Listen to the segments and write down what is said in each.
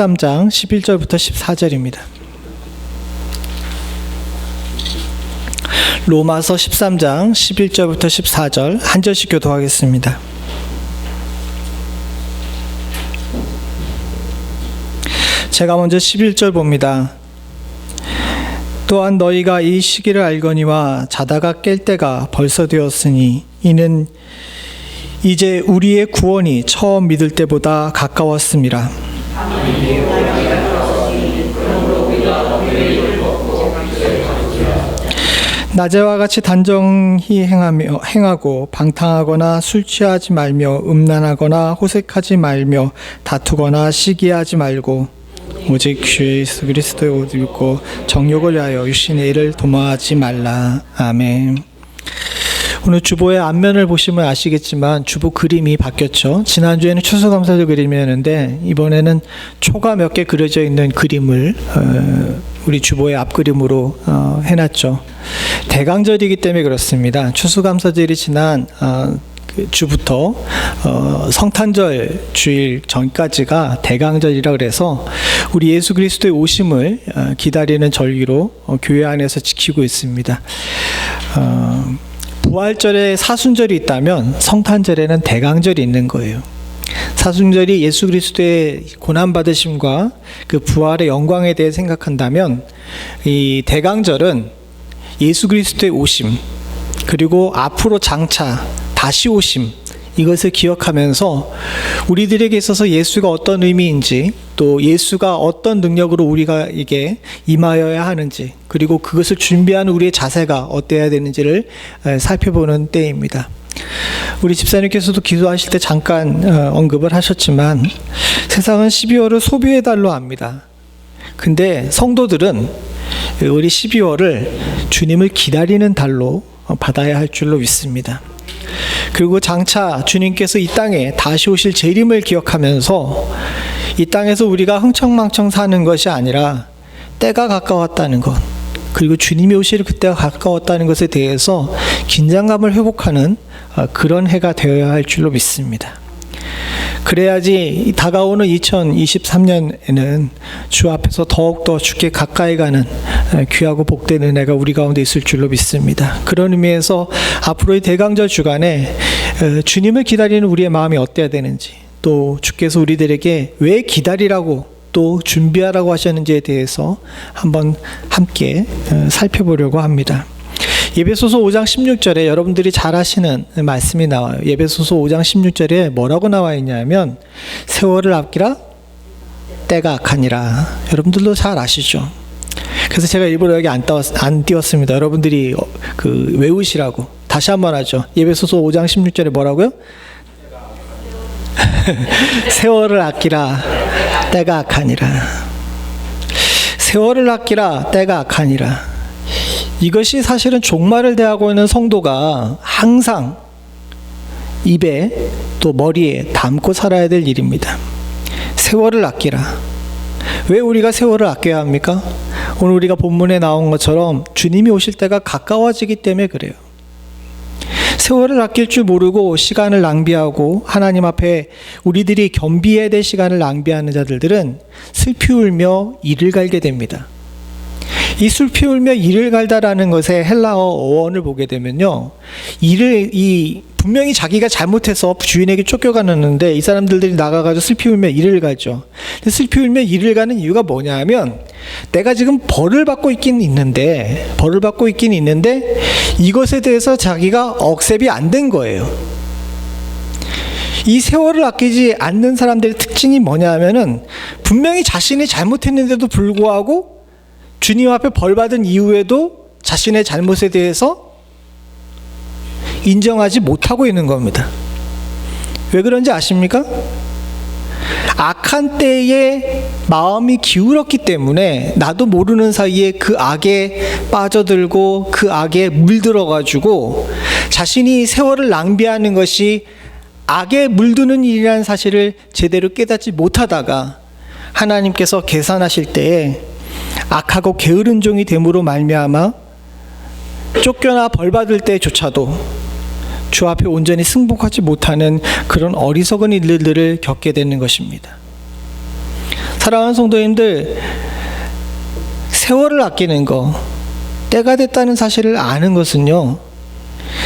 13장 11절부터 14절입니다. 로마서 13장 11절부터 14절 한 절씩 교독하겠습니다. 제가 먼저 11절 봅니다. 또한 너희가 이 시기를 알거니와 자다가 깰 때가 벌써 되었으니 이는 이제 우리의 구원이 처음 믿을 때보다 가까웠음이라. 낮에와 같이 단정히 행하고 방탕하거나 술 취하지 말며 음란하거나 호색하지 말며 다투거나 시기하지 말고 오직 주 예수 그리스도의 옷을 입고 정욕을 위하여 육신의 일을 도모하지 말라. 아멘. 오늘 주보의 앞면을 보시면 아시겠지만 주보 그림이 바뀌었죠. 지난주에는 추수감사절 그림이었는데 이번에는 초가 몇 개 그려져 있는 그림을 우리 주보의 앞그림으로 해놨죠. 대강절이기 때문에 그렇습니다. 추수감사절이 지난 주부터 성탄절 주일 전까지가 대강절이라 그래서 우리 예수 그리스도의 오심을 기다리는 절기로 교회 안에서 지키고 있습니다. 부활절에 사순절이 있다면 성탄절에는 대강절이 있는 거예요. 사순절이 예수 그리스도의 고난받으심과 그 부활의 영광에 대해 생각한다면 이 대강절은 예수 그리스도의 오심 그리고 앞으로 장차 다시 오심 이것을 기억하면서 우리들에게 있어서 예수가 어떤 의미인지 또 예수가 어떤 능력으로 우리가에게 임하여야 하는지 그리고 그것을 준비하는 우리의 자세가 어때야 되는지를 살펴보는 때입니다. 우리 집사님께서도 기도하실 때 잠깐 언급을 하셨지만 세상은 12월을 소비의 달로 압니다. 근데 성도들은 우리 12월을 주님을 기다리는 달로 받아야 할 줄로 믿습니다. 그리고 장차 주님께서 이 땅에 다시 오실 재림을 기억하면서 이 땅에서 우리가 흥청망청 사는 것이 아니라 때가 가까웠다는 것 그리고 주님이 오실 그때가 가까웠다는 것에 대해서 긴장감을 회복하는 그런 해가 되어야 할 줄로 믿습니다. 그래야지 다가오는 2023년에는 주 앞에서 더욱더 주께 가까이 가는 귀하고 복된 은혜가 우리 가운데 있을 줄로 믿습니다. 그런 의미에서 앞으로의 대강절 주간에 주님을 기다리는 우리의 마음이 어때야 되는지 또 주께서 우리들에게 왜 기다리라고 또 준비하라고 하셨는지에 대해서 한번 함께 살펴보려고 합니다. 예배소서 5장 16절에 여러분들이 잘 아시는 말씀이 나와요. 예배소서 5장 16절에 뭐라고 나와 있냐면 세월을 아끼라 때가 악하니라. 여러분들도 잘 아시죠? 그래서 제가 일부러 여기 안 띄웠습니다. 여러분들이 외우시라고. 다시 한번 하죠. 예배소서 5장 16절에 뭐라고요? 세월을 아끼라 때가 악하니라. 세월을 아끼라 때가 악하니라. 이것이 사실은 종말을 대하고 있는 성도가 항상 입에 또 머리에 담고 살아야 될 일입니다. 세월을 아끼라. 왜 우리가 세월을 아껴야 합니까? 오늘 우리가 본문에 나온 것처럼 주님이 오실 때가 가까워지기 때문에 그래요. 세월을 아낄 줄 모르고 시간을 낭비하고 하나님 앞에 우리들이 겸비해야 될 시간을 낭비하는 자들은 슬피 울며 이를 갈게 됩니다. 이 슬피 울며 이를 갈다라는 것의 헬라어 어원을 보게 되면요, 분명히 자기가 잘못해서 주인에게 쫓겨가는데 이 사람들이 나가가지고 슬피 울며 이를 갈죠. 근데 슬피 울며 이를 가는 이유가 뭐냐면 내가 지금 벌을 받고 있긴 있는데 이것에 대해서 자기가 억셉이 안 된 거예요. 이 세월을 아끼지 않는 사람들의 특징이 뭐냐면은 분명히 자신이 잘못했는데도 불구하고 주님 앞에 벌 받은 이후에도 자신의 잘못에 대해서 인정하지 못하고 있는 겁니다. 왜 그런지 아십니까? 악한 때에 마음이 기울었기 때문에 나도 모르는 사이에 그 악에 빠져들고 그 악에 물들어가지고 자신이 세월을 낭비하는 것이 악에 물드는 일이라는 사실을 제대로 깨닫지 못하다가 하나님께서 계산하실 때에 악하고 게으른 종이 됨으로 말미암아 쫓겨나 벌받을 때조차도 주 앞에 온전히 승복하지 못하는 그런 어리석은 일들을 겪게 되는 것입니다. 사랑하는 성도님들, 세월을 아끼는 거, 때가 됐다는 사실을 아는 것은요,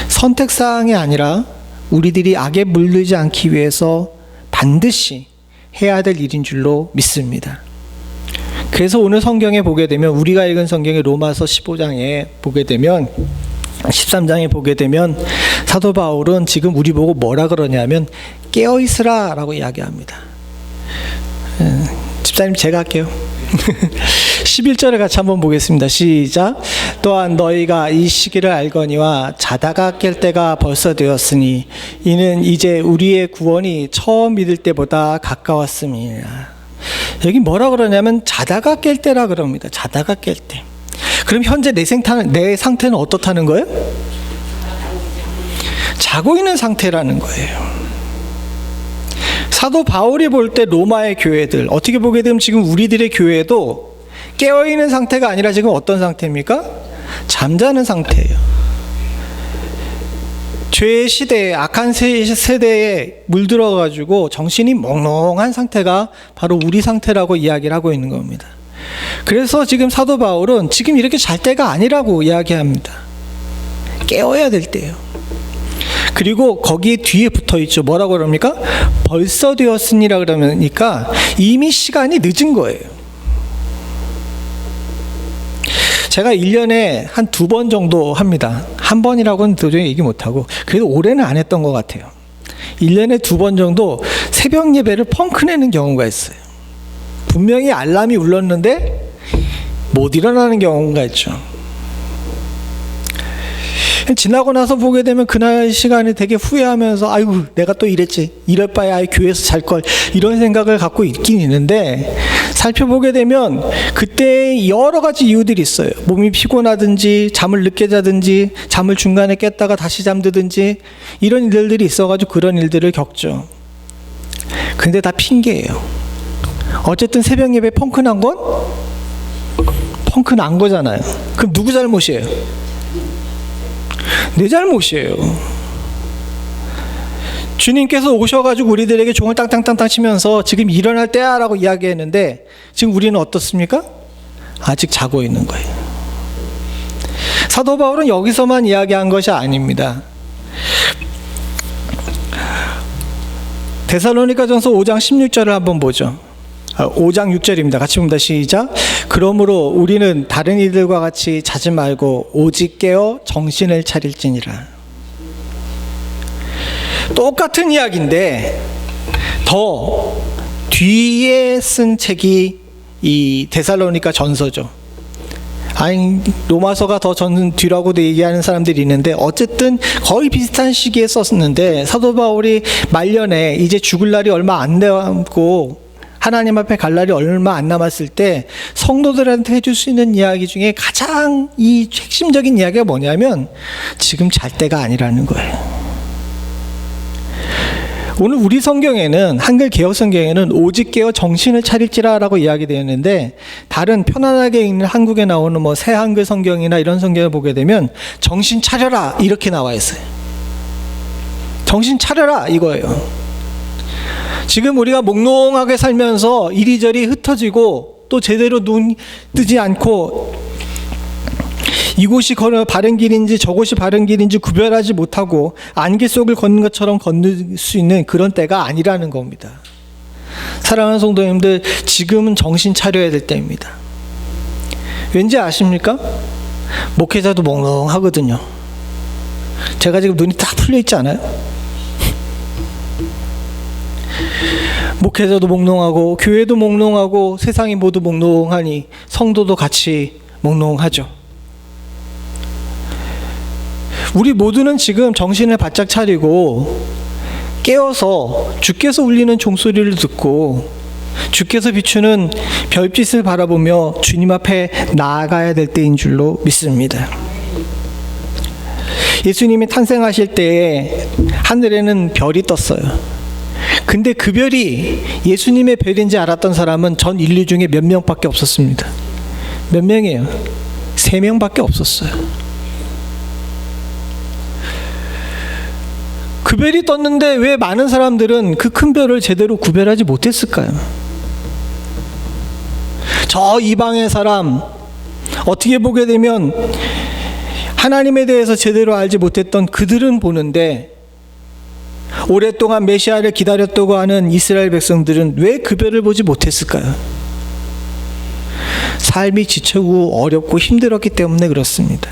선택사항이 아니라 우리들이 악에 물들지 않기 위해서 반드시 해야 될 일인 줄로 믿습니다. 그래서 오늘 성경에 보게 되면, 우리가 읽은 성경의 로마서 15장에 보게 되면, 13장에 보게 되면 사도 바울은 지금 우리 보고 뭐라 그러냐면 깨어있으라 라고 이야기합니다. 집사님 제가 할게요. 11절을 같이 한번 보겠습니다. 시작. 또한 너희가 이 시기를 알거니와 자다가 깰 때가 벌써 되었으니 이는 이제 우리의 구원이 처음 믿을 때보다 가까웠음이라. 여기 뭐라 그러냐면 자다가 깰 때라 그럽니다. 자다가 깰 때. 그럼 현재 내 상태는 어떻다는 거예요? 자고 있는 상태라는 거예요. 사도 바울이 볼 때 로마의 교회들, 어떻게 보게 되면 지금 우리들의 교회도 깨어있는 상태가 아니라 지금 어떤 상태입니까? 잠자는 상태예요. 죄의 시대에, 악한 세대에 물들어가지고 정신이 몽롱한 상태가 바로 우리 상태라고 이야기를 하고 있는 겁니다. 그래서 지금 사도 바울은 지금 이렇게 잘 때가 아니라고 이야기합니다. 깨어야 될 때예요. 그리고 거기에 뒤에 붙어 있죠. 뭐라고 그럽니까? 벌써 되었으니라 그러니까 이미 시간이 늦은 거예요. 제가 1년에 한 2번 정도 합니다. 한 번이라고는 도저히 얘기 못하고, 그래도 올해는 안 했던 것 같아요. 1년에 2번 정도 새벽 예배를 펑크 내는 경우가 있어요. 분명히 알람이 울렸는데 못 일어나는 경우가 있죠. 지나고 나서 보게 되면 그날 시간에 되게 후회하면서 아이고 내가 또 이랬지, 이럴 바에 아예 교회에서 잘걸, 이런 생각을 갖고 있긴 있는데, 살펴보게 되면 그때 여러 가지 이유들이 있어요. 몸이 피곤하든지, 잠을 늦게 자든지, 잠을 중간에 깼다가 다시 잠드든지, 이런 일들이 있어가지고 그런 일들을 겪죠. 근데 다 핑계예요. 어쨌든 새벽 예배 펑크 난 건 펑크 난 거잖아요. 그럼 누구 잘못이에요? 내 잘못이에요. 주님께서 오셔가지고 우리들에게 종을 땅땅땅땅 치면서 지금 일어날 때야 라고 이야기했는데, 지금 우리는 어떻습니까? 아직 자고 있는 거예요. 사도 바울은 여기서만 이야기한 것이 아닙니다. 데살로니가전서 5장 16절을 한번 보죠. 5장 6절입니다. 같이 봅니다. 시작. 그러므로 우리는 다른 이들과 같이 자지 말고 오직 깨어 정신을 차릴지니라. 똑같은 이야기인데 더 뒤에 쓴 책이 이 데살로니가 전서죠. 아니 로마서가 더 뒤라고도 얘기하는 사람들이 있는데, 어쨌든 거의 비슷한 시기에 썼는데, 사도 바울이 말년에 이제 죽을 날이 얼마 안 남고 하나님 앞에 갈 날이 얼마 안 남았을 때 성도들한테 해줄 수 있는 이야기 중에 가장 이 핵심적인 이야기가 뭐냐면 지금 잘 때가 아니라는 거예요. 오늘 우리 성경에는, 한글 개역 성경에는 오직 깨어 정신을 차릴지라 라고 이야기되어 있는데, 다른 편안하게 읽는 한국에 나오는 뭐 새 한글 성경이나 이런 성경을 보게 되면 정신 차려라 이렇게 나와 있어요. 정신 차려라 이거예요. 지금 우리가 몽롱하게 살면서 이리저리 흩어지고 또 제대로 눈 뜨지 않고 이곳이 바른 길인지 저곳이 바른 길인지 구별하지 못하고 안개 속을 걷는 것처럼 걷는 수 있는 그런 때가 아니라는 겁니다. 사랑하는 성도님들, 지금은 정신 차려야 될 때입니다. 왠지 아십니까? 목회자도 몽롱하거든요. 제가 지금 눈이 딱 풀려 있지 않아요? 목회자도 몽롱하고 교회도 몽롱하고 세상이 모두 몽롱하니 성도도 같이 몽롱하죠. 우리 모두는 지금 정신을 바짝 차리고 깨어서 주께서 울리는 종소리를 듣고 주께서 비추는 별빛을 바라보며 주님 앞에 나아가야 될 때인 줄로 믿습니다. 예수님이 탄생하실 때에 하늘에는 별이 떴어요. 근데 그 별이 예수님의 별인지 알았던 사람은 전 인류 중에 몇 명밖에 없었습니다. 몇 명이에요? 3명밖에 없었어요. 그 별이 떴는데 왜 많은 사람들은 그 큰 별을 제대로 구별하지 못했을까요? 저 이방의 사람, 어떻게 보게 되면 하나님에 대해서 제대로 알지 못했던 그들은 보는데, 오랫동안 메시아를 기다렸다고 하는 이스라엘 백성들은 왜 그 별을 보지 못했을까요? 삶이 지치고 어렵고 힘들었기 때문에 그렇습니다.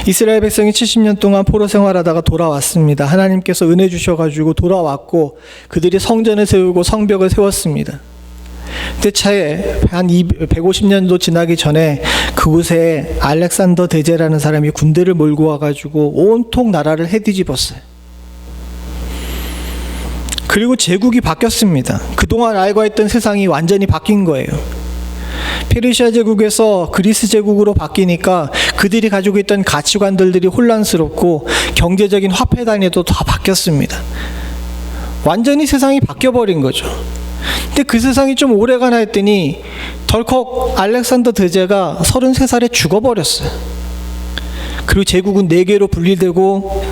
이스라엘 백성이 70년 동안 포로 생활하다가 돌아왔습니다. 하나님께서 은혜 주셔가지고 돌아왔고 그들이 성전을 세우고 성벽을 세웠습니다. 그때 차에 한 150년도 지나기 전에 그곳에 알렉산더 대제라는 사람이 군대를 몰고 와가지고 온통 나라를 해뒤집었어요. 그리고 제국이 바뀌었습니다. 그동안 알고 있던 세상이 완전히 바뀐 거예요. 페르시아 제국에서 그리스 제국으로 바뀌니까 그들이 가지고 있던 가치관들이 혼란스럽고 경제적인 화폐 단위도 다 바뀌었습니다. 완전히 세상이 바뀌어버린 거죠. 근데 그 세상이 좀 오래가나 했더니 덜컥 알렉산더 대제가 33살에 죽어버렸어요. 그리고 제국은 4개로 분리되고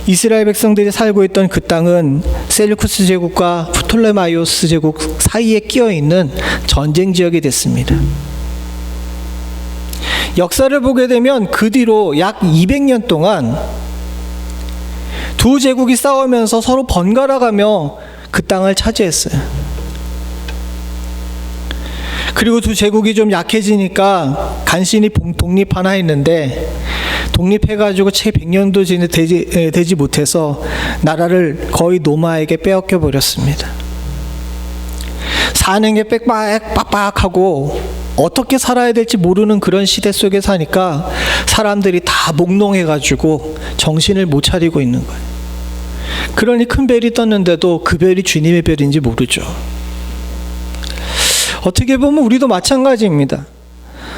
이스라엘 백성들이 살고 있던 그 땅은 셀루쿠스 제국과 프톨레마이오스 제국 사이에 끼어있는 전쟁 지역이 됐습니다. 역사를 보게 되면 그 뒤로 약 200년 동안 두 제국이 싸우면서 서로 번갈아가며 그 땅을 차지했어요. 그리고 두 제국이 좀 약해지니까 간신히 독립하나 했는데, 독립해가지고 채 100년도 되지 못해서 나라를 거의 노마에게 빼앗겨 버렸습니다. 사는 게 빽빽하고 어떻게 살아야 될지 모르는 그런 시대 속에 사니까 사람들이 다 몽롱해가지고 정신을 못 차리고 있는 거예요. 그러니 큰 별이 떴는데도 그 별이 주님의 별인지 모르죠. 어떻게 보면 우리도 마찬가지입니다.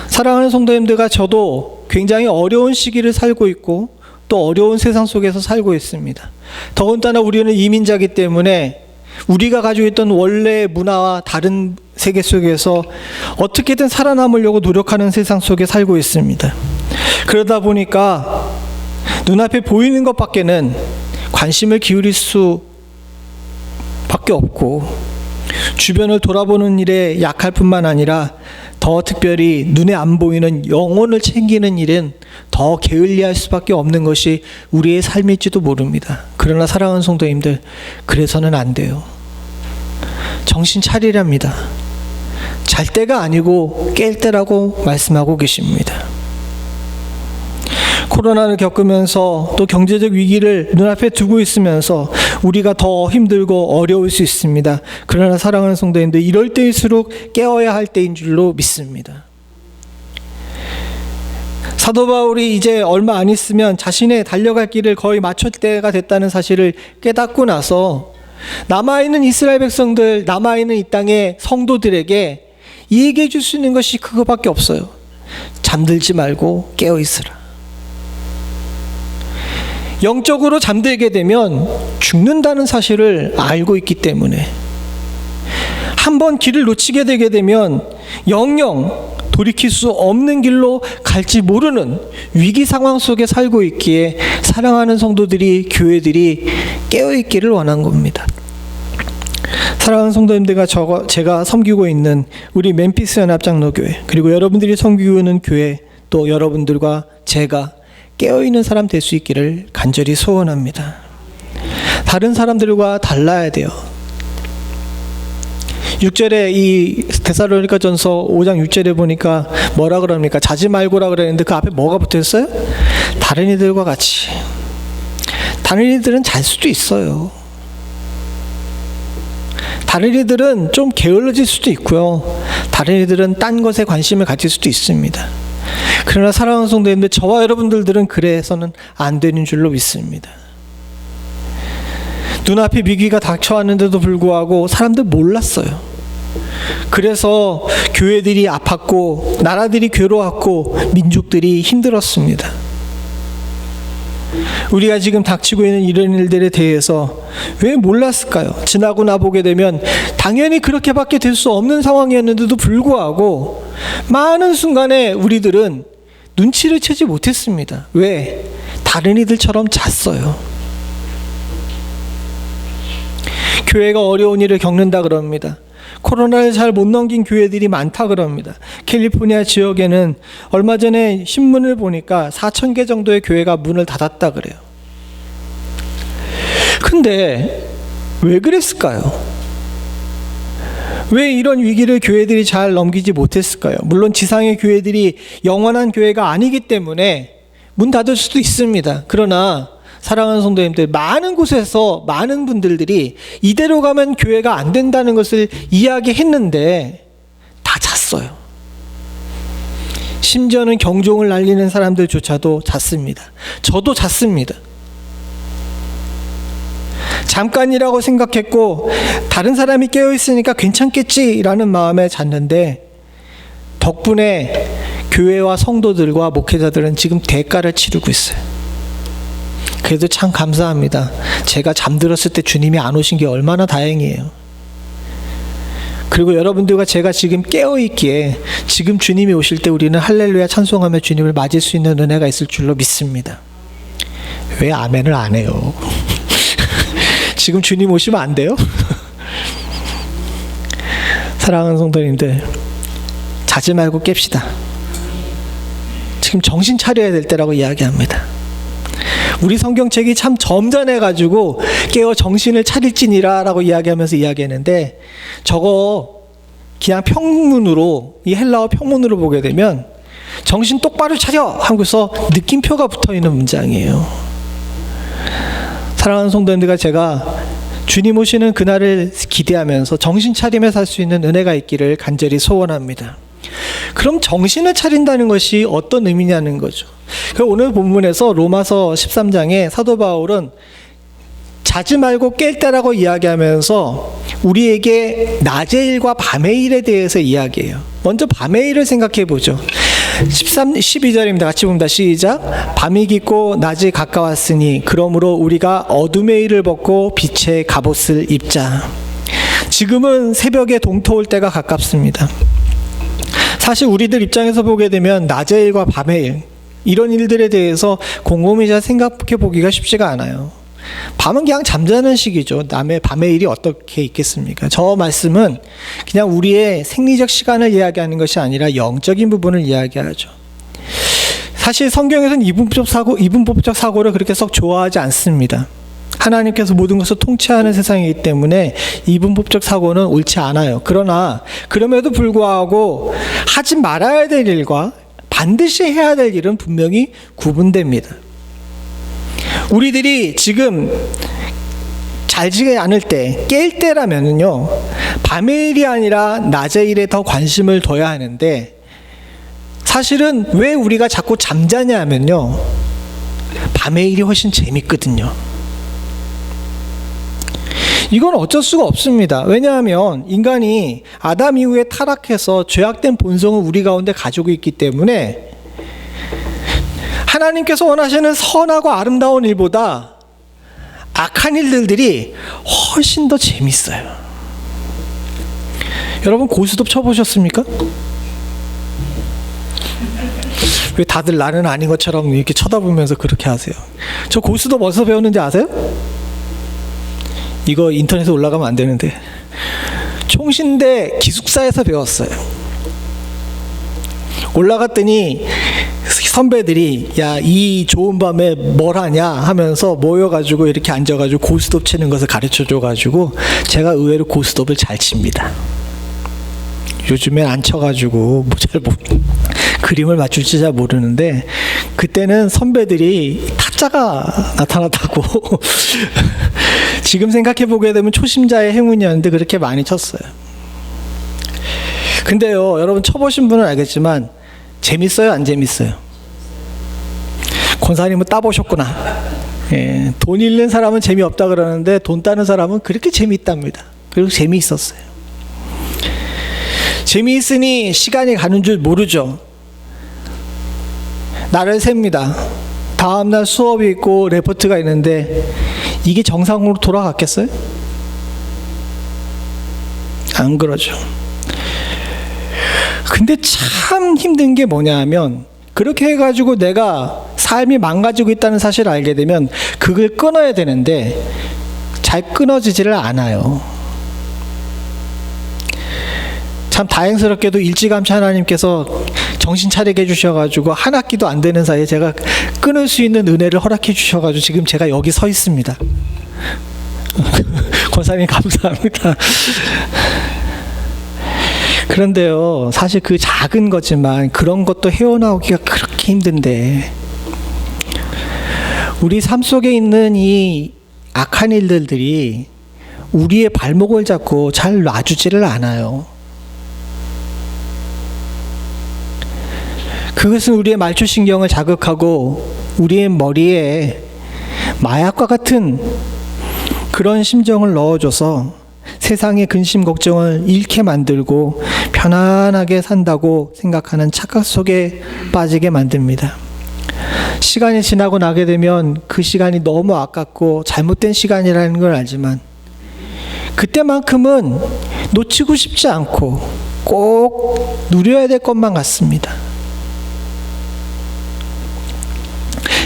사랑하는 성도님들과 저도 굉장히 어려운 시기를 살고 있고 또 어려운 세상 속에서 살고 있습니다. 더군다나 우리는 이민자이기 때문에 우리가 가지고 있던 원래 문화와 다른 세계 속에서 어떻게든 살아남으려고 노력하는 세상 속에 살고 있습니다. 그러다 보니까 눈앞에 보이는 것밖에는 관심을 기울일 수밖에 없고, 주변을 돌아보는 일에 약할 뿐만 아니라 더 특별히 눈에 안 보이는 영혼을 챙기는 일은 더 게을리할 수밖에 없는 것이 우리의 삶일지도 모릅니다. 그러나 사랑하는 성도님들, 그래서는 안 돼요. 정신 차리랍니다. 잘 때가 아니고 깰 때라고 말씀하고 계십니다. 코로나를 겪으면서 또 경제적 위기를 눈앞에 두고 있으면서 우리가 더 힘들고 어려울 수 있습니다. 그러나 사랑하는 성도님들, 이럴 때일수록 깨어야 할 때인 줄로 믿습니다. 사도 바울이 이제 얼마 안 있으면 자신의 달려갈 길을 거의 마칠 때가 됐다는 사실을 깨닫고 나서 남아있는 이스라엘 백성들, 남아있는 이 땅의 성도들에게 얘기해 줄 수 있는 것이 그거밖에 없어요. 잠들지 말고 깨어 있으라. 영적으로 잠들게 되면 죽는다는 사실을 알고 있기 때문에, 한번 길을 놓치게 되게 되면 영영 돌이킬 수 없는 길로 갈지 모르는 위기 상황 속에 살고 있기에 사랑하는 성도들이, 교회들이 깨어있기를 원한 겁니다. 사랑하는 성도님들과 제가 섬기고 있는 우리 멤피스 연합장로교회, 그리고 여러분들이 섬기고 있는 교회, 또 여러분들과 제가 깨어있는 사람 될 수 있기를 간절히 소원합니다. 다른 사람들과 달라야 돼요. 6절에 이 데살로니가전서 5장 6절에 보니까 뭐라 그럽니까? 자지 말고라 그랬는데 그 앞에 뭐가 붙어있어요? 다른 이들과 같이. 다른 이들은 잘 수도 있어요. 다른 이들은 좀 게을러질 수도 있고요. 다른 이들은 딴 것에 관심을 가질 수도 있습니다. 그러나 사랑하는 성도님들, 저와 여러분들은 그래서는 안 되는 줄로 믿습니다. 눈앞에 위기가 닥쳐왔는데도 불구하고 사람들 몰랐어요. 그래서 교회들이 아팠고 나라들이 괴로웠고 민족들이 힘들었습니다. 우리가 지금 닥치고 있는 이런 일들에 대해서 왜 몰랐을까요? 지나고 나보게 되면 당연히 그렇게밖에 될 수 없는 상황이었는데도 불구하고 많은 순간에 우리들은 눈치를 채지 못했습니다. 왜? 다른 이들처럼 잤어요. 교회가 어려운 일을 겪는다 그럽니다. 코로나를 잘 못 넘긴 교회들이 많다 그럽니다. 캘리포니아 지역에는 얼마 전에 신문을 보니까 4,000개 정도의 교회가 문을 닫았다 그래요. 근데 왜 그랬을까요? 왜 이런 위기를 교회들이 잘 넘기지 못했을까요? 물론 지상의 교회들이 영원한 교회가 아니기 때문에 문 닫을 수도 있습니다. 그러나 사랑하는 성도님들, 많은 곳에서 많은 분들이 이대로 가면 교회가 안 된다는 것을 이야기했는데 다 잤어요. 심지어는 경종을 날리는 사람들조차도 잤습니다. 저도 잤습니다. 잠깐이라고 생각했고 다른 사람이 깨어있으니까 괜찮겠지라는 마음에 잤는데 덕분에 교회와 성도들과 목회자들은 지금 대가를 치르고 있어요. 그래도 참 감사합니다. 제가 잠들었을 때 주님이 안 오신 게 얼마나 다행이에요. 그리고 여러분들과 제가 지금 깨어있기에 지금 주님이 오실 때 우리는 할렐루야 찬송하며 주님을 맞을 수 있는 은혜가 있을 줄로 믿습니다. 왜 아멘을 안 해요? 지금 주님 오시면 안 돼요? 사랑하는 성도님들, 자지 말고 깹시다. 지금 정신 차려야 될 때라고 이야기합니다. 우리 성경책이 참 점잖해가지고 깨어 정신을 차릴지니라 라고 이야기하면서 이야기했는데 저거 그냥 평문으로, 이 헬라어 평문으로 보게 되면 정신 똑바로 차려 하고서 느낌표가 붙어있는 문장이에요. 사랑하는 성도님들과 제가 주님 오시는 그날을 기대하면서 정신 차림에 살 수 있는 은혜가 있기를 간절히 소원합니다. 그럼 정신을 차린다는 것이 어떤 의미냐는 거죠. 오늘 본문에서 로마서 13장에 사도 바울은 자지 말고 깰 때라고 이야기하면서 우리에게 낮의 일과 밤의 일에 대해서 이야기해요. 먼저 밤의 일을 생각해 보죠. 12절입니다. 같이 봅니다. 시작. 밤이 깊고 낮이 가까웠으니 그러므로 우리가 어둠의 일을 벗고 빛의 갑옷을 입자. 지금은 새벽에 동토올 때가 가깝습니다. 사실 우리들 입장에서 보게 되면 낮의 일과 밤의 일, 이런 일들에 대해서 곰곰이 잘 생각해 보기가 쉽지가 않아요. 밤은 그냥 잠자는 시기죠. 남의 밤의 일이 어떻게 있겠습니까? 저 말씀은 그냥 우리의 생리적 시간을 이야기하는 것이 아니라 영적인 부분을 이야기하죠. 사실 성경에서는 이분법적 사고를 그렇게 썩 좋아하지 않습니다. 하나님께서 모든 것을 통치하는 세상이기 때문에 이분법적 사고는 옳지 않아요. 그러나 그럼에도 불구하고 하지 말아야 될 일과 반드시 해야 될 일은 분명히 구분됩니다. 우리들이 지금 잘지지 않을 때, 깰 때라면요, 밤의 일이 아니라 낮의 일에 더 관심을 둬야 하는데, 사실은 왜 우리가 자꾸 잠자냐 하면요, 밤의 일이 훨씬 재밌거든요. 이건 어쩔 수가 없습니다. 왜냐하면 인간이 아담 이후에 타락해서 죄악된 본성을 우리 가운데 가지고 있기 때문에 하나님께서 원하시는 선하고 아름다운 일보다 악한 일들이 훨씬 더 재밌어요. 여러분 고스톱 쳐보셨습니까? 왜 다들 나는 아닌 것처럼 이렇게 쳐다보면서 그렇게 하세요? 저 고스톱 어디서 배웠는지 아세요? 이거 인터넷에 올라가면 안 되는데 총신대 기숙사에서 배웠어요. 올라갔더니 선배들이 야, 이 좋은 밤에 뭘 하냐 하면서 모여가지고 이렇게 앉아가지고 고스톱 치는 것을 가르쳐줘가지고 제가 의외로 고스톱을 잘 칩니다. 요즘엔 안 쳐가지고 그림을 맞출지 잘 모르는데 그때는 선배들이 타짜가 나타났다고 지금 생각해보게 되면 초심자의 행운이었는데 그렇게 많이 쳤어요. 근데요, 여러분 쳐보신 분은 알겠지만 재밌어요, 안 재밌어요? 권사님은 따보셨구나. 예, 돈 잃는 사람은 재미없다 그러는데 돈 따는 사람은 그렇게 재미있답니다. 그리고 재미있었어요. 재미있으니 시간이 가는 줄 모르죠. 날을 셉니다. 다음날 수업이 있고 레포트가 있는데 이게 정상으로 돌아갔겠어요? 안 그러죠. 근데 참 힘든 게 뭐냐 하면 그렇게 해가지고 내가 삶이 망가지고 있다는 사실을 알게 되면 그걸 끊어야 되는데 잘 끊어지지를 않아요. 참 다행스럽게도 일찌감치 하나님께서 정신 차리게 해주셔가지고 한 학기도 안 되는 사이에 제가 끊을 수 있는 은혜를 허락해 주셔가지고 지금 제가 여기 서 있습니다. 권사님 감사합니다. 그런데요, 사실 그 작은 거지만 그런 것도 헤어나오기가 그렇게 힘든데, 우리 삶 속에 있는 이 악한 일들이 우리의 발목을 잡고 잘 놔주지를 않아요. 그것은 우리의 말초신경을 자극하고 우리의 머리에 마약과 같은 그런 심정을 넣어줘서 세상의 근심 걱정을 잃게 만들고 편안하게 산다고 생각하는 착각 속에 빠지게 만듭니다. 시간이 지나고 나게 되면 그 시간이 너무 아깝고 잘못된 시간이라는 걸 알지만 그때만큼은 놓치고 싶지 않고 꼭 누려야 될 것만 같습니다.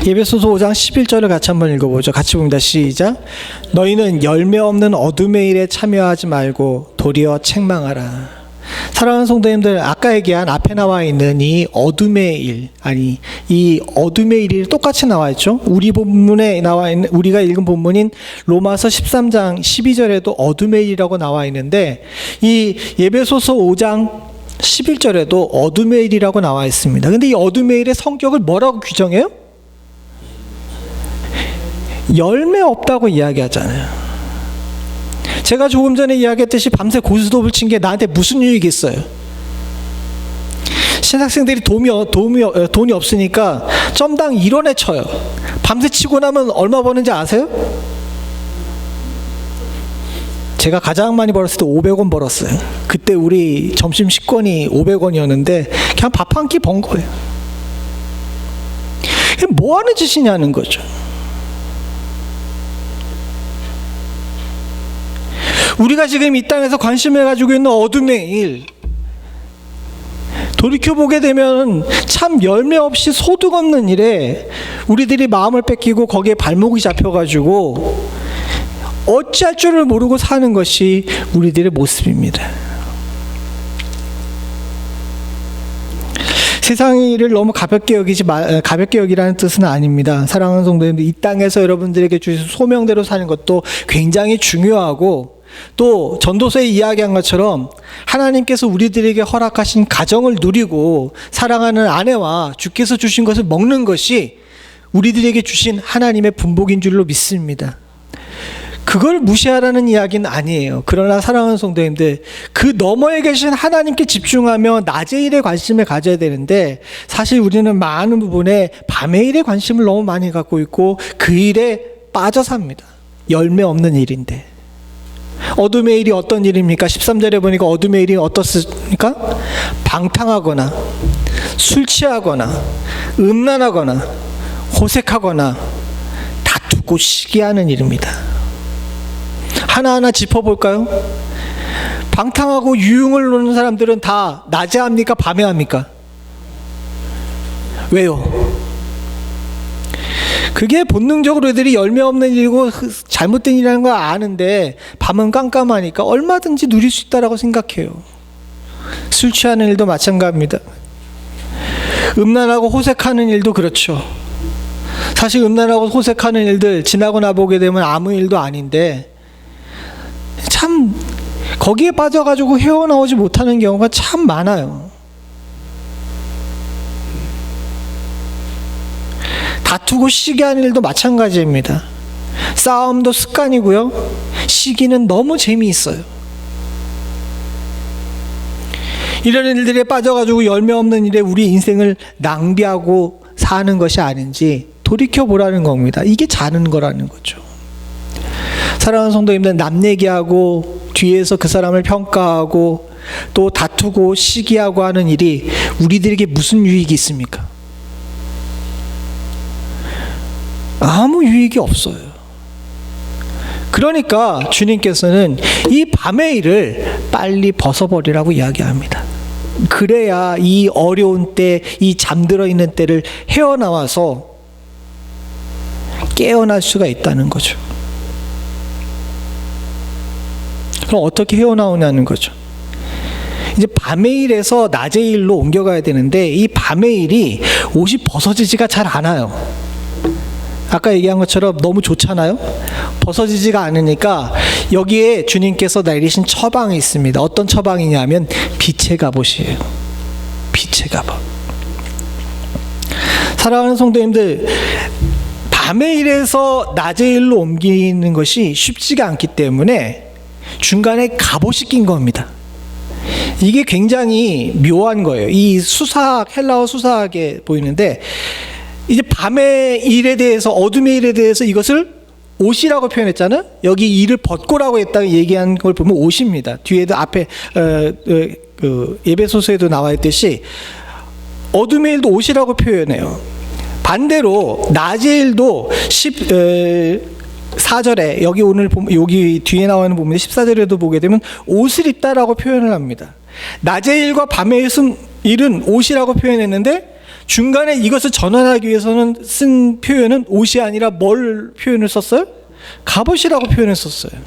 에베소서 5장 11절을 같이 한번 읽어보죠. 같이 봅니다. 시작. 너희는 열매 없는 어둠의 일에 참여하지 말고 도리어 책망하라. 사랑하는 성도님들, 아까 얘기한 앞에 나와 있는 이 어둠의 일, 이 어둠의 일이 똑같이 나와 있죠. 우리 본문에 나와 있는, 우리가 읽은 본문인 로마서 13장 12절에도 어둠의 일이라고 나와 있는데, 이 에베소서 5장 11절에도 어둠의 일이라고 나와 있습니다. 근데 이 어둠의 일의 성격을 뭐라고 규정해요? 열매 없다고 이야기하잖아요. 제가 조금 전에 이야기했듯이 밤새 고스톱을 친 게 나한테 무슨 유익이 있어요? 신학생들이 돈이 없으니까 점당 1원에 쳐요. 밤새 치고 나면 얼마 버는지 아세요? 제가 가장 많이 벌었을 때 500원 벌었어요. 그때 우리 점심 식권이 500원이었는데 그냥 밥 한 끼 번 거예요. 이게 뭐 하는 짓이냐는 거죠. 우리가 지금 이 땅에서 관심을 가지고 있는 어둠의 일, 돌이켜보게 되면 참 열매 없이 소득 없는 일에 우리들이 마음을 뺏기고 거기에 발목이 잡혀가지고 어찌할 줄을 모르고 사는 것이 우리들의 모습입니다. 세상의 일을 너무 가볍게 여기라는 뜻은 아닙니다. 사랑하는 성도님들, 이 땅에서 여러분들에게 주신 소명대로 사는 것도 굉장히 중요하고, 또 전도서에 이야기한 것처럼 하나님께서 우리들에게 허락하신 가정을 누리고 사랑하는 아내와 주께서 주신 것을 먹는 것이 우리들에게 주신 하나님의 분복인 줄로 믿습니다. 그걸 무시하라는 이야기는 아니에요. 그러나 사랑하는 성도님들, 그 너머에 계신 하나님께 집중하며 낮의 일에 관심을 가져야 되는데, 사실 우리는 많은 부분에 밤의 일에 관심을 너무 많이 갖고 있고 그 일에 빠져 삽니다. 열매 없는 일인데. 어둠의 일이 어떤 일입니까? 13절에 보니까 어둠의 일이 어떻습니까? 방탕하거나 술 취하거나 음란하거나 호색하거나 다투고 시기하는 일입니다. 하나하나 짚어볼까요? 방탕하고 유흥을 노는 사람들은 다 낮에 합니까? 밤에 합니까? 왜요? 그게 본능적으로 애들이 열매 없는 일이고 잘못된 일이라는 걸 아는데 밤은 깜깜하니까 얼마든지 누릴 수 있다라고 생각해요. 술 취하는 일도 마찬가지입니다. 음란하고 호색하는 일도 그렇죠. 사실 음란하고 호색하는 일들 지나고 나보게 되면 아무 일도 아닌데 참 거기에 빠져가지고 헤어나오지 못하는 경우가 참 많아요. 다투고 시기하는 일도 마찬가지입니다. 싸움도 습관이고요, 시기는 너무 재미있어요. 이런 일들에 빠져가지고 열매 없는 일에 우리 인생을 낭비하고 사는 것이 아닌지 돌이켜보라는 겁니다. 이게 자는 거라는 거죠. 사랑하는 성도님들, 남 얘기하고 뒤에서 그 사람을 평가하고 또 다투고 시기하고 하는 일이 우리들에게 무슨 유익이 있습니까? 아무 유익이 없어요. 그러니까 주님께서는 이 밤의 일을 빨리 벗어버리라고 이야기합니다. 그래야 이 어려운 때, 이 잠들어 있는 때를 헤어나와서 깨어날 수가 있다는 거죠. 그럼 어떻게 헤어나오냐는 거죠. 이제 밤의 일에서 낮의 일로 옮겨가야 되는데 이 밤의 일이 옷이 벗어지지가 잘 않아요. 아까 얘기한 것처럼 너무 좋잖아요. 벗어지지가 않으니까 여기에 주님께서 내리신 처방이 있습니다. 어떤 처방이냐면 빛의 갑옷이에요. 빛의 갑옷. 사랑하는 성도님들, 밤의 일에서 낮의 일로 옮기는 것이 쉽지가 않기 때문에 중간에 갑옷이 낀 겁니다. 이게 굉장히 묘한 거예요. 이 수사학, 헬라어 수사학에 보이는데, 이제 밤의 일에 대해서, 어둠의 일에 대해서 이것을 옷이라고 표현했잖아요. 여기 이를 벗고라고 했다고 얘기한 걸 보면 옷입니다. 뒤에도 앞에 에베소서에도 나와 있듯이 어둠의 일도 옷이라고 표현해요. 반대로 낮의 일도 14절에 여기 뒤에 나와 있는 부분에 14절에도 보게 되면 옷을 입다라고 표현을 합니다. 낮의 일과 밤의 일은 옷이라고 표현했는데 중간에 이것을 전환하기 위해서는 쓴 표현은 옷이 아니라 뭘 표현을 썼어요? 갑옷이라고 표현을 썼어요.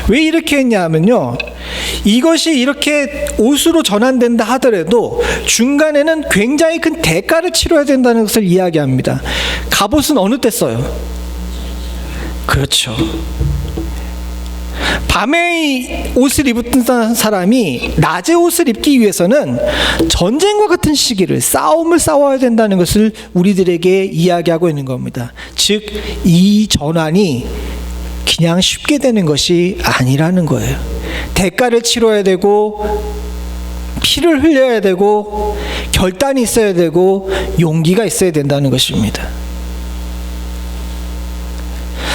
왜 이렇게 했냐면요, 이것이 이렇게 옷으로 전환된다 하더라도 중간에는 굉장히 큰 대가를 치러야 된다는 것을 이야기합니다. 갑옷은 어느 때 써요? 그렇죠. 밤에 옷을 입었던 사람이 낮에 옷을 입기 위해서는 전쟁과 같은 시기를, 싸움을 싸워야 된다는 것을 우리들에게 이야기하고 있는 겁니다. 즉, 이 전환이 그냥 쉽게 되는 것이 아니라는 거예요. 대가를 치러야 되고, 피를 흘려야 되고, 결단이 있어야 되고, 용기가 있어야 된다는 것입니다.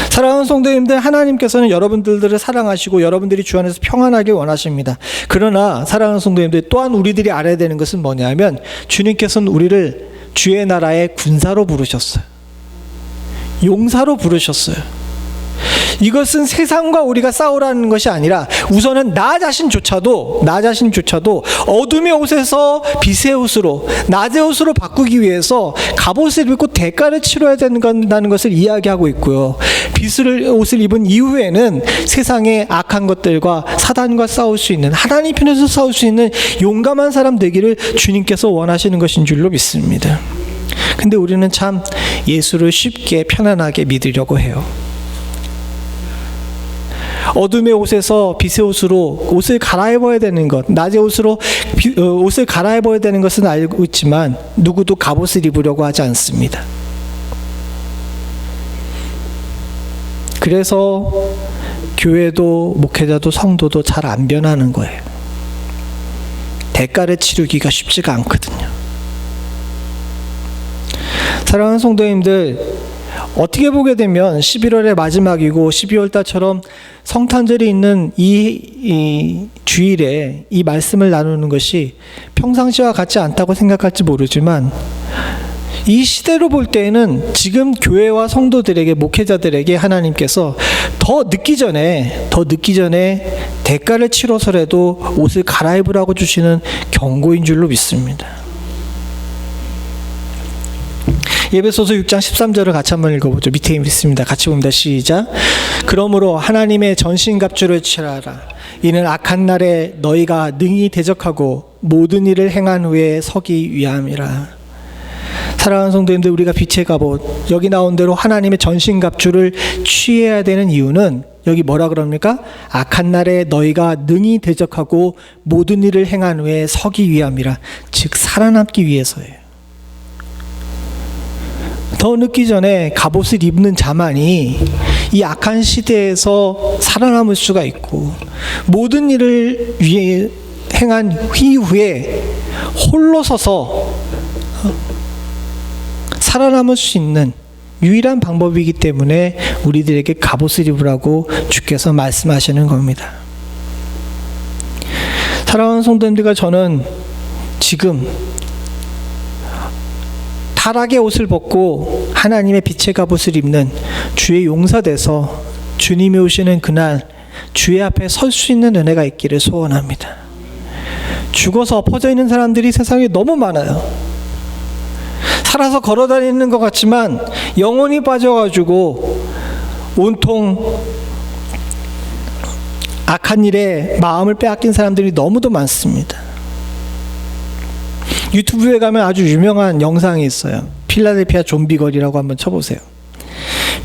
사랑하는 성도님들, 하나님께서는 여러분들을 사랑하시고 여러분들이 주 안에서 평안하길 원하십니다. 그러나 사랑하는 성도님들, 또한 우리들이 알아야 되는 것은 뭐냐면 주님께서는 우리를 주의 나라의 군사로 부르셨어요. 용사로 부르셨어요. 이것은 세상과 우리가 싸우라는 것이 아니라 우선은 나 자신조차도 어둠의 옷에서 빛의 옷으로, 낮의 옷으로 바꾸기 위해서 갑옷을 입고 대가를 치러야 된다는 것을 이야기하고 있고요. 빛의 옷을 입은 이후에는 세상의 악한 것들과 사단과 싸울 수 있는, 하나님 편에서 싸울 수 있는 용감한 사람 되기를 주님께서 원하시는 것인 줄로 믿습니다. 근데 우리는 참 예수를 쉽게 편안하게 믿으려고 해요. 어둠의 옷에서 빛의 옷으로 옷을 갈아입어야 되는 것, 낮의 옷으로 옷을 갈아입어야 되는 것은 알고 있지만 누구도 갑옷을 입으려고 하지 않습니다. 그래서 교회도 목회자도 성도도 잘 안 변하는 거예요. 대가를 치르기가 쉽지가 않거든요. 사랑하는 성도님들, 어떻게 보게 되면 11월의 마지막이고 12월 달처럼 성탄절이 있는 이 주일에 이 말씀을 나누는 것이 평상시와 같지 않다고 생각할지 모르지만 이 시대로 볼 때에는 지금 교회와 성도들에게, 목회자들에게 하나님께서 더 늦기 전에 대가를 치러서라도 옷을 갈아입으라고 주시는 경고인 줄로 믿습니다. 에베소서 6장 13절을 같이 한번 읽어보죠. 밑에 있습니다. 같이 봅니다. 시작. 그러므로 하나님의 전신갑주를 취하라. 이는 악한 날에 너희가 능히 대적하고 모든 일을 행한 후에 서기 위함이라. 사랑하는 성도님들, 우리가 빛의 갑옷, 여기 나온 대로 하나님의 전신갑주를 취해야 되는 이유는 여기 뭐라 그럽니까? 악한 날에 너희가 능히 대적하고 모든 일을 행한 후에 서기 위함이라. 즉 살아남기 위해서예요. 더 늦기 전에 갑옷을 입는 자만이 이 악한 시대에서 살아남을 수가 있고, 모든 일을 위해 행한 이후에 홀로 서서 살아남을 수 있는 유일한 방법이기 때문에 우리들에게 갑옷을 입으라고 주께서 말씀하시는 겁니다. 사랑하는 성도님들과 저는 지금 타락의 옷을 벗고 하나님의 빛의 갑옷을 입는 주의 용사 돼서 주님이 오시는 그날 주의 앞에 설 수 있는 은혜가 있기를 소원합니다. 죽어서 엎어져 있는 사람들이 세상에 너무 많아요. 살아서 걸어다니는 것 같지만 영혼이 빠져가지고 온통 악한 일에 마음을 빼앗긴 사람들이 너무도 많습니다. 유튜브에 가면 아주 유명한 영상이 있어요. 필라델피아 좀비 거리라고 한번 쳐보세요.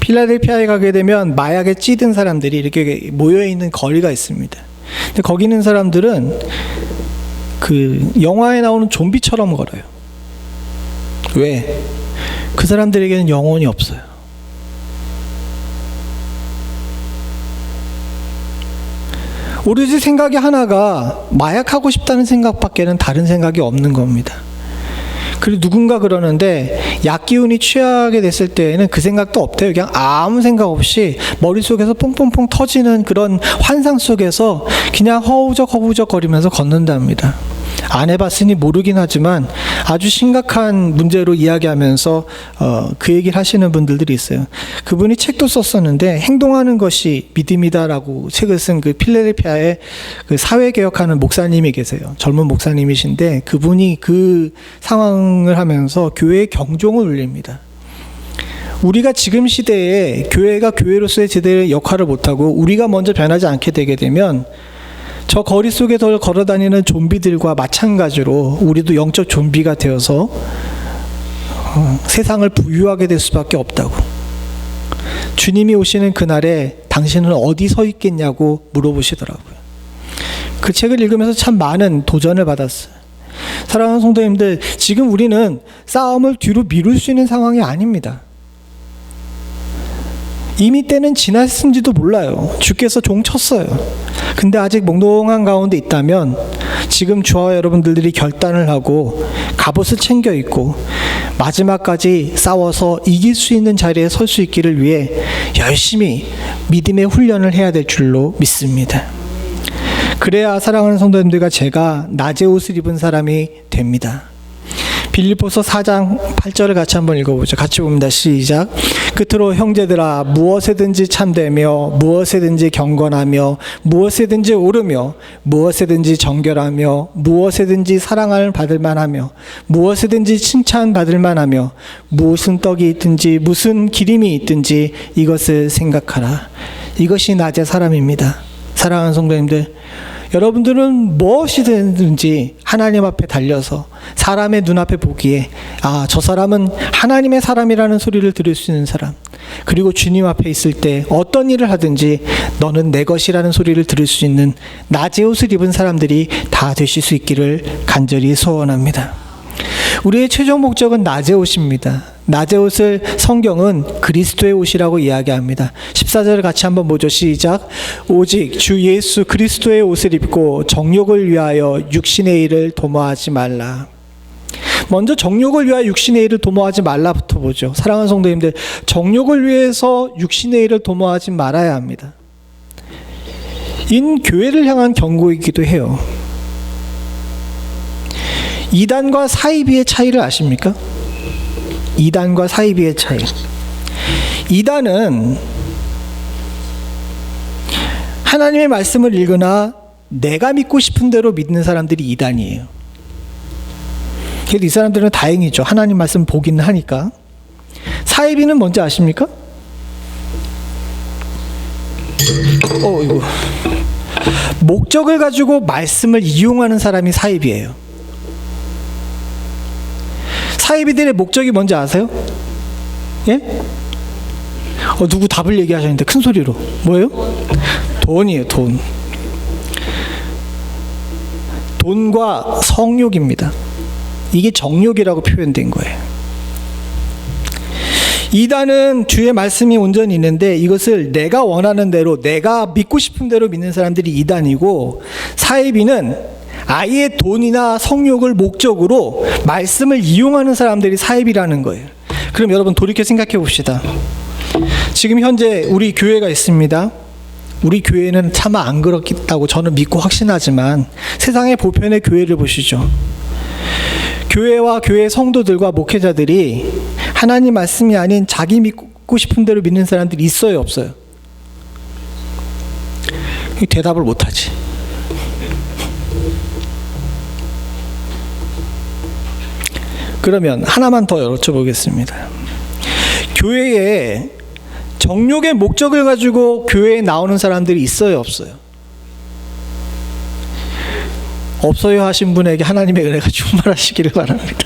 필라델피아에 가게 되면 마약에 찌든 사람들이 이렇게 모여있는 거리가 있습니다. 근데 거기 있는 사람들은 그 영화에 나오는 좀비처럼 걸어요. 왜? 그 사람들에게는 영혼이 없어요. 오로지 생각이 하나가 마약하고 싶다는 생각밖에는 다른 생각이 없는 겁니다. 그리고 누군가 그러는데 약 기운이 취하게 됐을 때에는 그 생각도 없대요. 그냥 아무 생각 없이 머릿속에서 퐁퐁퐁 터지는 그런 환상 속에서 그냥 허우적 거리면서 걷는답니다. 안 해봤으니 모르긴 하지만 아주 심각한 문제로 이야기하면서 그 얘기를 하시는 분들이 있어요. 그분이 책도 썼었는데 행동하는 것이 믿음이다라고 책을 쓴 그 필라델피아의 그 사회개혁하는 목사님이 계세요. 젊은 목사님이신데 그분이 그 상황을 하면서 교회의 경종을 울립니다. 우리가 지금 시대에 교회가 교회로서의 제대로 역할을 못하고 우리가 먼저 변하지 않게 되게 되면 저 거리 속에 걸어다니는 좀비들과 마찬가지로 우리도 영적 좀비가 되어서 세상을 부유하게 될 수밖에 없다고. 주님이 오시는 그날에 당신은 어디 서 있겠냐고 물어보시더라고요. 그 책을 읽으면서 참 많은 도전을 받았어요. 사랑하는 성도님들, 지금 우리는 싸움을 뒤로 미룰 수 있는 상황이 아닙니다. 이미 때는 지났은지도 몰라요. 주께서 종 쳤어요. 근데 아직 몽롱한 가운데 있다면 지금 저와 여러분들이 결단을 하고 갑옷을 챙겨 입고 마지막까지 싸워서 이길 수 있는 자리에 설 수 있기를 위해 열심히 믿음의 훈련을 해야 될 줄로 믿습니다. 그래야 사랑하는 성도님들과 제가 낮의 옷을 입은 사람이 됩니다. 빌립보서 4장 8절을 같이 한번 읽어보죠. 같이 봅니다. 시작. 끝으로 형제들아, 무엇에든지 참되며 무엇에든지 경건하며 무엇에든지 옳으며 무엇에든지 정결하며 무엇에든지 사랑을 받을 만하며 무엇에든지 칭찬받을 만하며 무슨 떡이 있든지 무슨 기림이 있든지 이것을 생각하라. 이것이 낮의 사람입니다. 사랑하는 성도님들, 여러분들은 무엇이든지 하나님 앞에 달려서 사람의 눈앞에 보기에 저 사람은 하나님의 사람이라는 소리를 들을 수 있는 사람, 그리고 주님 앞에 있을 때 어떤 일을 하든지 너는 내 것이라는 소리를 들을 수 있는 낮의 옷을 입은 사람들이 다 되실 수 있기를 간절히 소원합니다. 우리의 최종 목적은 낮의 옷입니다. 낮의 옷을 성경은 그리스도의 옷이라고 이야기합니다. 14절을 같이 한번 보죠. 시작. 오직 주 예수 그리스도의 옷을 입고 정욕을 위하여 육신의 일을 도모하지 말라. 먼저 정욕을 위하여 육신의 일을 도모하지 말라부터 보죠. 사랑하는 성도님들, 정욕을 위해서 육신의 일을 도모하지 말아야 합니다. 인 교회를 향한 경고이기도 해요. 이단과 사이비의 차이를 아십니까? 이단과 사이비의 차이. 이단은 하나님의 말씀을 읽으나 내가 믿고 싶은 대로 믿는 사람들이 이단이에요. 그래도 이 사람들은 다행이죠. 하나님 말씀 보기는 하니까. 사이비는 뭔지 아십니까? 이거 목적을 가지고 말씀을 이용하는 사람이 사이비예요. 사이비들의 목적이 뭔지 아세요? 예? 누구 답을 얘기하셨는데 큰 소리로. 뭐예요? 돈이에요, 돈. 돈과 성욕입니다. 이게 정욕이라고 표현된 거예요. 이단은 주의 말씀이 온전히 있는데 이것을 내가 원하는 대로, 내가 믿고 싶은 대로 믿는 사람들이 이단이고, 사이비는 아예 돈이나 성욕을 목적으로 말씀을 이용하는 사람들이 사이비라는 거예요. 그럼 여러분 돌이켜 생각해 봅시다. 지금 현재 우리 교회가 있습니다. 우리 교회는 차마 안 그렇다고 저는 믿고 확신하지만 세상의 보편의 교회를 보시죠. 교회와 교회 성도들과 목회자들이 하나님 말씀이 아닌 자기 믿고 싶은 대로 믿는 사람들이 있어요, 없어요? 대답을 못하지. 그러면 하나만 더 여쭤보겠습니다. 교회에 정욕의 목적을 가지고 교회에 나오는 사람들이 있어요, 없어요? 없어요 하신 분에게 하나님의 은혜가 충만하시기를 바랍니다.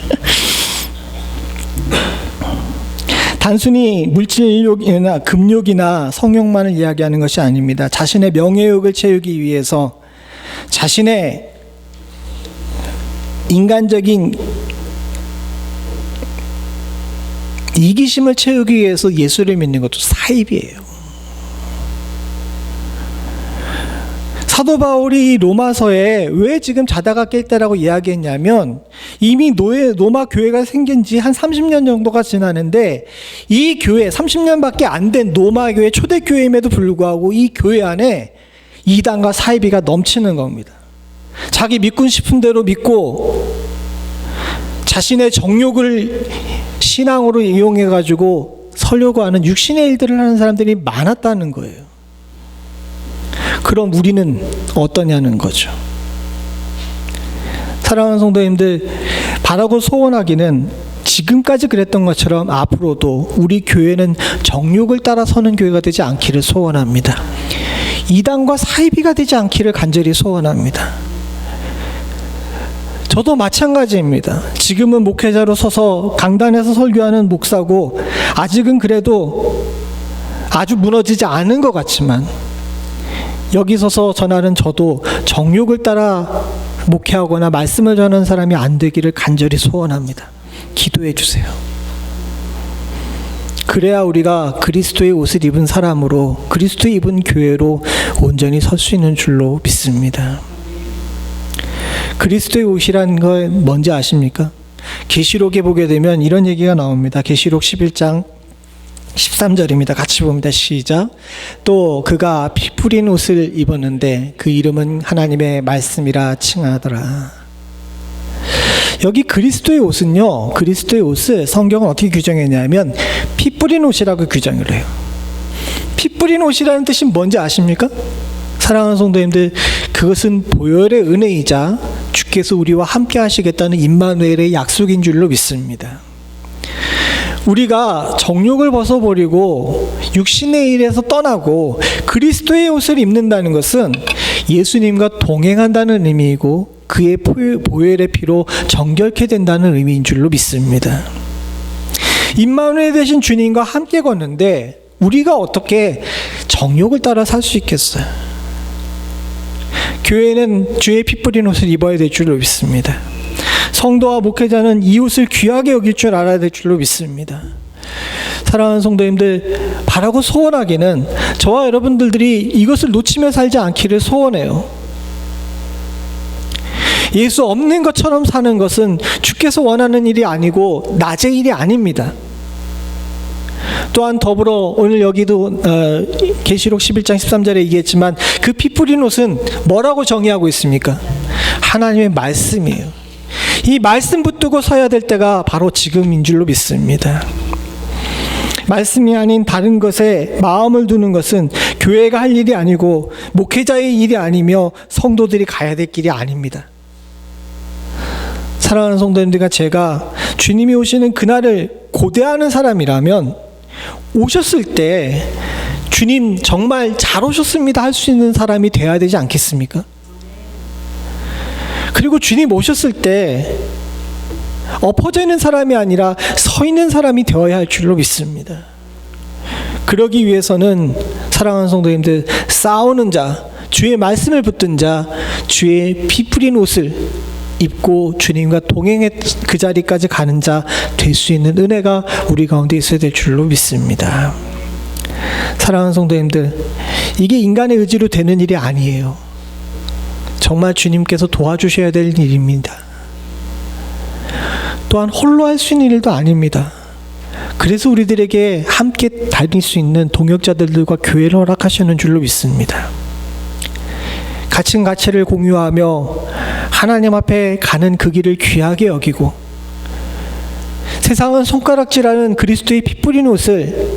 단순히 물질욕이나 금욕이나 성욕만을 이야기하는 것이 아닙니다. 자신의 명예욕을 채우기 위해서 자신의 인간적인 이기심을 채우기 위해서 예수를 믿는 것도 사입이에요. 사도 바울이 로마서에 왜 지금 자다가 깰 때라고 이야기했냐면 이미 로마 교회가 생긴 지 한 30년 정도가 지났는데 이 교회 30년밖에 안 된 로마 교회 초대교회임에도 불구하고 이 교회 안에 이단과 사이비가 넘치는 겁니다. 자기 믿고 싶은 대로 믿고 자신의 정욕을 신앙으로 이용해가지고 서려고 하는 육신의 일들을 하는 사람들이 많았다는 거예요. 그럼 우리는 어떠냐는 거죠. 사랑하는 성도님들, 바라고 소원하기는 지금까지 그랬던 것처럼 앞으로도 우리 교회는 정욕을 따라 서는 교회가 되지 않기를 소원합니다. 이단과 사이비가 되지 않기를 간절히 소원합니다. 저도 마찬가지입니다. 지금은 목회자로 서서 강단에서 설교하는 목사고 아직은 그래도 아주 무너지지 않은 것 같지만 여기 서서 전하는 저도 정욕을 따라 목회하거나 말씀을 전하는 사람이 안 되기를 간절히 소원합니다. 기도해 주세요. 그래야 우리가 그리스도의 옷을 입은 사람으로 그리스도의 입은 교회로 온전히 설 수 있는 줄로 믿습니다. 그리스도의 옷이라는 건 뭔지 아십니까? 계시록에 보게 되면 이런 얘기가 나옵니다. 계시록 11장 13절입니다. 같이 봅니다. 시작. 또 그가 피 뿌린 옷을 입었는데 그 이름은 하나님의 말씀이라 칭하더라. 여기 그리스도의 옷은요, 그리스도의 옷을 성경은 어떻게 규정했냐면 피 뿌린 옷이라고 규정을 해요. 피 뿌린 옷이라는 뜻이 뭔지 아십니까? 사랑하는 성도님들, 그것은 보혈의 은혜이자 주께서 우리와 함께 하시겠다는 임마누엘의 약속인 줄로 믿습니다. 우리가 정욕을 벗어버리고 육신의 일에서 떠나고 그리스도의 옷을 입는다는 것은 예수님과 동행한다는 의미이고 그의 보혈의 피로 정결케 된다는 의미인 줄로 믿습니다. 임마누엘 되신 주님과 함께 걷는데 우리가 어떻게 정욕을 따라 살 수 있겠어요? 교회는 주의 피 뿌린 옷을 입어야 될 줄로 믿습니다. 성도와 목회자는 이 옷을 귀하게 여길 줄 알아야 될 줄로 믿습니다. 사랑하는 성도님들, 바라고 소원하기는 저와 여러분들이 이것을 놓치며 살지 않기를 소원해요. 예수 없는 것처럼 사는 것은 주께서 원하는 일이 아니고 낮의 일이 아닙니다. 또한 더불어 오늘 여기도 계시록 11장 13절에 얘기했지만 그 피 뿌린 옷은 뭐라고 정의하고 있습니까? 하나님의 말씀이에요. 이 말씀 붙들고 서야 될 때가 바로 지금인 줄로 믿습니다. 말씀이 아닌 다른 것에 마음을 두는 것은 교회가 할 일이 아니고 목회자의 일이 아니며 성도들이 가야 될 길이 아닙니다. 사랑하는 성도님들과 제가 주님이 오시는 그날을 고대하는 사람이라면 오셨을 때 주님 정말 잘 오셨습니다 할 수 있는 사람이 되어야 되지 않겠습니까? 그리고 주님 오셨을 때 엎어져 있는 사람이 아니라 서 있는 사람이 되어야 할 줄로 믿습니다. 그러기 위해서는 사랑하는 성도님들, 싸우는 자, 주의 말씀을 붙든 자, 주의 피 뿌린 옷을 입고 주님과 동행해 그 자리까지 가는 자 될 수 있는 은혜가 우리 가운데 있어야 될 줄로 믿습니다. 사랑하는 성도님들, 이게 인간의 의지로 되는 일이 아니에요. 정말 주님께서 도와주셔야 될 일입니다. 또한 홀로 할 수 있는 일도 아닙니다. 그래서 우리들에게 함께 다닐 수 있는 동역자들과 교회를 허락하시는 줄로 믿습니다. 같은 가치를 공유하며 하나님 앞에 가는 그 길을 귀하게 여기고 세상은 손가락질하는 그리스도의 피 뿌린 옷을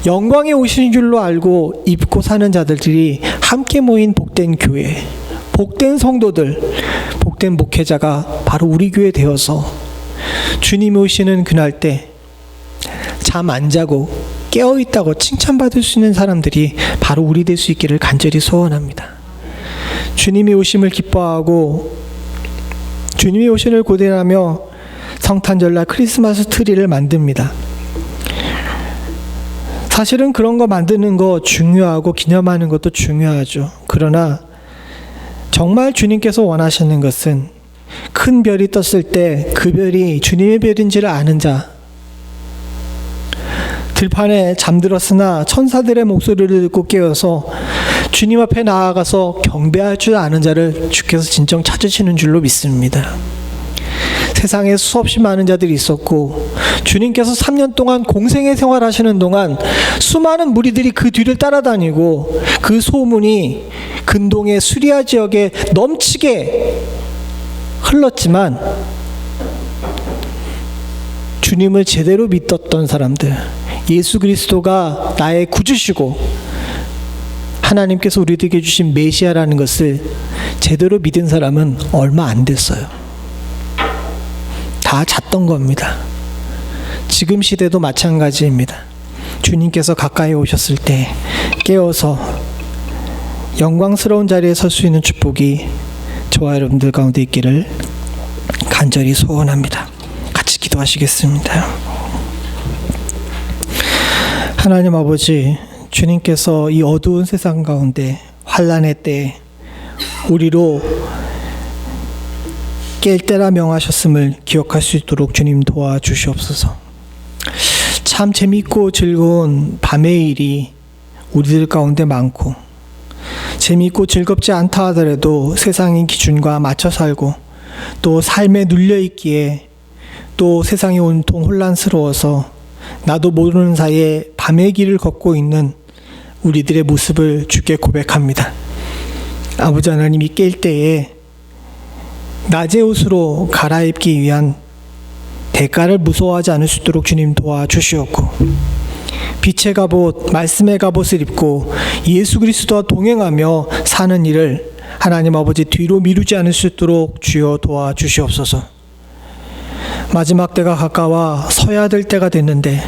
영광에 오신 줄로 알고 입고 사는 자들이 함께 모인 복된 교회, 복된 성도들, 복된 목회자가 바로 우리 교회 되어서 주님이 오시는 그날 때 잠 안 자고 깨어있다고 칭찬받을 수 있는 사람들이 바로 우리 될 수 있기를 간절히 소원합니다. 주님이 오심을 기뻐하고 주님이 오심을 고대하며 성탄절날 크리스마스 트리를 만듭니다. 사실은 그런 거 만드는 거 중요하고 기념하는 것도 중요하죠. 그러나 정말 주님께서 원하시는 것은 큰 별이 떴을 때 그 별이 주님의 별인지를 아는 자, 들판에 잠들었으나 천사들의 목소리를 듣고 깨어서 주님 앞에 나아가서 경배할 줄 아는 자를 주께서 진정 찾으시는 줄로 믿습니다. 세상에 수없이 많은 자들이 있었고 주님께서 3년 동안 공생의 생활하시는 동안 수많은 무리들이 그 뒤를 따라다니고 그 소문이 근동의 수리아 지역에 넘치게 흘렀지만 주님을 제대로 믿었던 사람들, 예수 그리스도가 나의 구주시고 하나님께서 우리들에게 주신 메시아라는 것을 제대로 믿은 사람은 얼마 안 됐어요. 다 잤던 겁니다. 지금 시대도 마찬가지입니다. 주님께서 가까이 오셨을 때 깨어서 영광스러운 자리에 설 수 있는 축복이 저와 여러분들 가운데 있기를 간절히 소원합니다. 같이 기도하시겠습니다. 하나님 아버지, 주님께서 이 어두운 세상 가운데 환난의 때 우리로 깰 때라 명하셨음을 기억할 수 있도록 주님 도와주시옵소서. 참 재밌고 즐거운 밤의 일이 우리들 가운데 많고 재미있고 즐겁지 않다 하더라도 세상의 기준과 맞춰 살고 또 삶에 눌려있기에 또 세상이 온통 혼란스러워서 나도 모르는 사이에 밤의 길을 걷고 있는 우리들의 모습을 주께 고백합니다. 아버지 하나님이 깰 때에 낮의 옷으로 갈아입기 위한 대가를 무서워하지 않을 수 있도록 주님 도와주시옵고 빛의 갑옷, 말씀의 갑옷을 입고 예수 그리스도와 동행하며 사는 일을 하나님 아버지 뒤로 미루지 않을 수 있도록 주여 도와주시옵소서. 마지막 때가 가까워 서야 될 때가 됐는데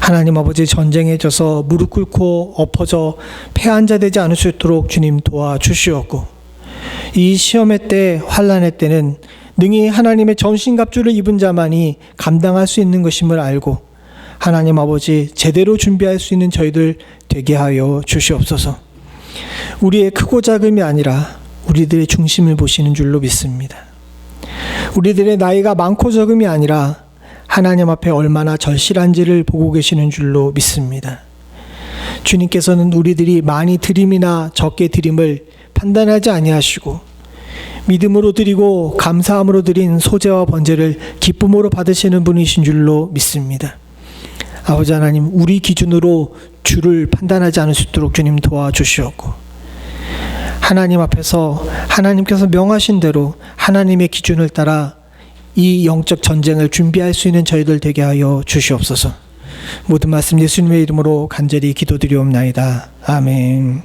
하나님 아버지 전쟁에 져서 무릎 꿇고 엎어져 패한 자 되지 않을 수 있도록 주님 도와주시옵고 이 시험의 때, 환난의 때는 능히 하나님의 전신갑주를 입은 자만이 감당할 수 있는 것임을 알고 하나님 아버지 제대로 준비할 수 있는 저희들 되게 하여 주시옵소서. 우리의 크고 작음이 아니라 우리들의 중심을 보시는 줄로 믿습니다. 우리들의 나이가 많고 적음이 아니라 하나님 앞에 얼마나 절실한지를 보고 계시는 줄로 믿습니다. 주님께서는 우리들이 많이 드림이나 적게 드림을 판단하지 아니하시고 믿음으로 드리고 감사함으로 드린 소재와 번제를 기쁨으로 받으시는 분이신 줄로 믿습니다. 아버지 하나님, 우리 기준으로 주를 판단하지 않을 수 있도록 주님 도와주시옵고 하나님 앞에서 하나님께서 명하신 대로 하나님의 기준을 따라 이 영적 전쟁을 준비할 수 있는 저희들 되게 하여 주시옵소서. 모든 말씀 예수님의 이름으로 간절히 기도드리옵나이다. 아멘.